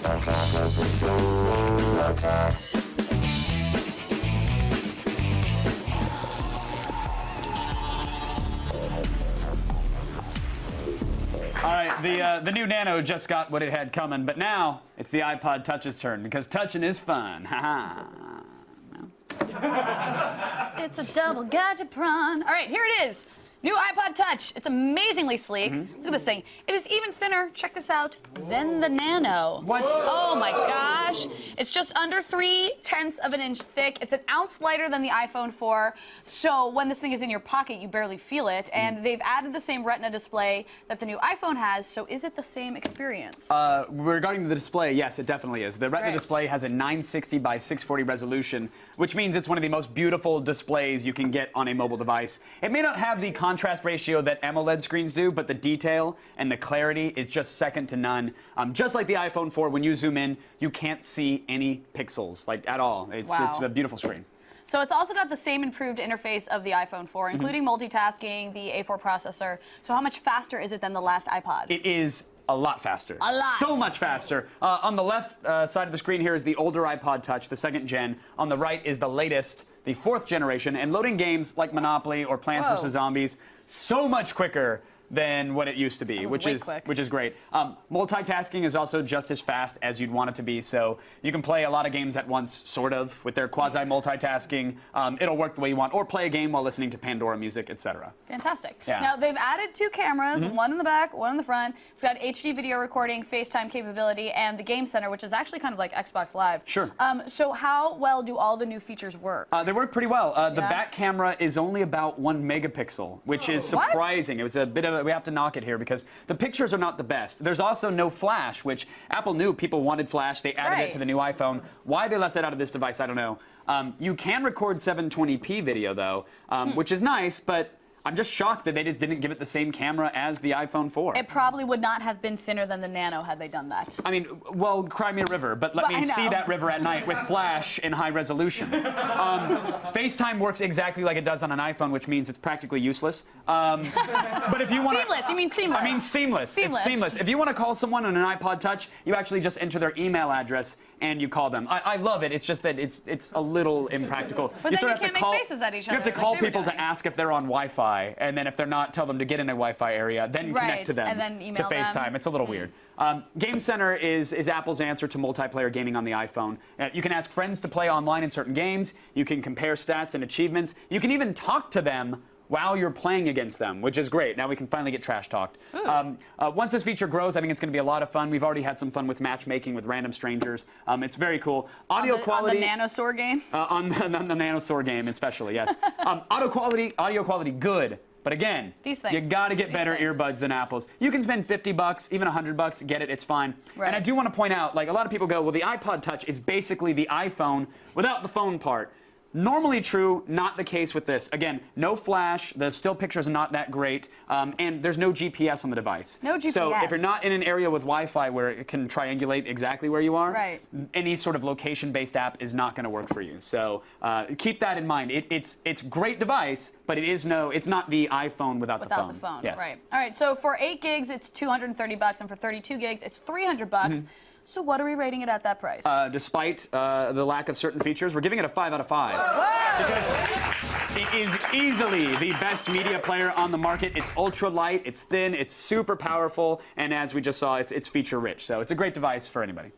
Attack of the show. Attack. All right, the new Nano just got what it had coming, but now it's the iPod Touch's turn because touching is fun. Ha ha. It's a double gadgetron. All right, here it is. New iPod Touch. It's amazingly sleek. Look at this thing. It is even thinner, check this out, than the Nano. What? Oh my gosh. It's just under 3/10 of an inch thick. It's an ounce lighter than the iPhone 4. So when this thing is in your pocket, you barely feel it. And they've added the same Retina display that the new iPhone has. So is it the same experience? Regarding the display, yes, it definitely is. The Retina display has a 960 by 640 resolution, which means it's one of the most beautiful displays you can get on a mobile device. It may not have the contrast ratio that AMOLED screens do, but the detail and the clarity is just second to none. Just like the iPhone 4, when you zoom in, you can't see any pixels, like at all. It's a beautiful screen. So it's also got the same improved interface of the iPhone 4, including multitasking, the A4 processor. So how much faster is it than the last iPod? It is a lot faster. A lot. So much faster. On the left side of the screen here is the older iPod Touch, the 2nd gen. On the right is the latest, the 4th generation. And loading games like Monopoly or Plants vs. Zombies so much quicker than what it used to be, which is great. Multitasking is also just as fast as you'd want it to be, so you can play a lot of games at once, sort of, with their quasi-multitasking. It'll work the way you want, or play a game while listening to Pandora music, etc. Fantastic. Yeah. Now, they've added 2 cameras, one in the back, one in the front. It's got HD video recording, FaceTime capability, and the Game Center, which is actually kind of like Xbox Live. Sure. So how well do all the new features work? They work pretty well. The back camera is only about 1 megapixel, which is surprising. It was a bit of we have to knock it here because the pictures are not the best. There's also no flash, which Apple knew people wanted flash. They added it to the new iPhone. Why they left it out of this device, I don't know. You can record 720p video, though, which is nice, but I'm just shocked that they just didn't give it the same camera as the iPhone 4. It probably would not have been thinner than the Nano had they done that. I mean, well, cry me a river, but let me see that river at night with flash in high resolution. FaceTime works exactly like it does on an iPhone, which means it's practically useless. But if you want Seamless, you mean seamless. I mean seamless. It's seamless. If you want to call someone on an iPod Touch, you actually just enter their email address and you call them. I love it. It's just that it's a little impractical. But then you can't make faces at each other. You have to call people to ask if they're on Wi-Fi. And then if they're not, tell them to get in a Wi-Fi area, then connect to them and then email to FaceTime. It's a little weird. Game Center is Apple's answer to multiplayer gaming on the iPhone. You can ask friends to play online in certain games. You can compare stats and achievements. You can even talk to them while you're playing against them, which is great. Now we can finally get trash talked. Once this feature grows, I think it's going to be a lot of fun. We've already had some fun with matchmaking with random strangers. It's very cool. Audio quality. On the Nanosaur game? On the Nanosaur game, especially, yes. Audio quality, good. But again, you got to get better earbuds than Apple's. You can spend $50, even $100, get it, it's fine. And I do want to point out, like a lot of people go, well, the iPod Touch is basically the iPhone without the phone part. Normally true, not the case with this. Again, no flash, the still pictures are not that great, and there's no GPS on the device. No GPS. So if you're not in an area with Wi-Fi where it can triangulate exactly where you are, any sort of location-based app is not going to work for you. So keep that in mind. It's a great device, but it's not the iPhone without the phone. Without the phone, yes. right. All right, so for 8 gigs, it's $230, and for 32 gigs, it's $300. So what are we rating it at that price? Despite the lack of certain features, we're giving it a 5 out of 5. Whoa! Because it is easily the best media player on the market. It's ultra light, it's thin, it's super powerful, and as we just saw, it's feature rich. So it's a great device for anybody.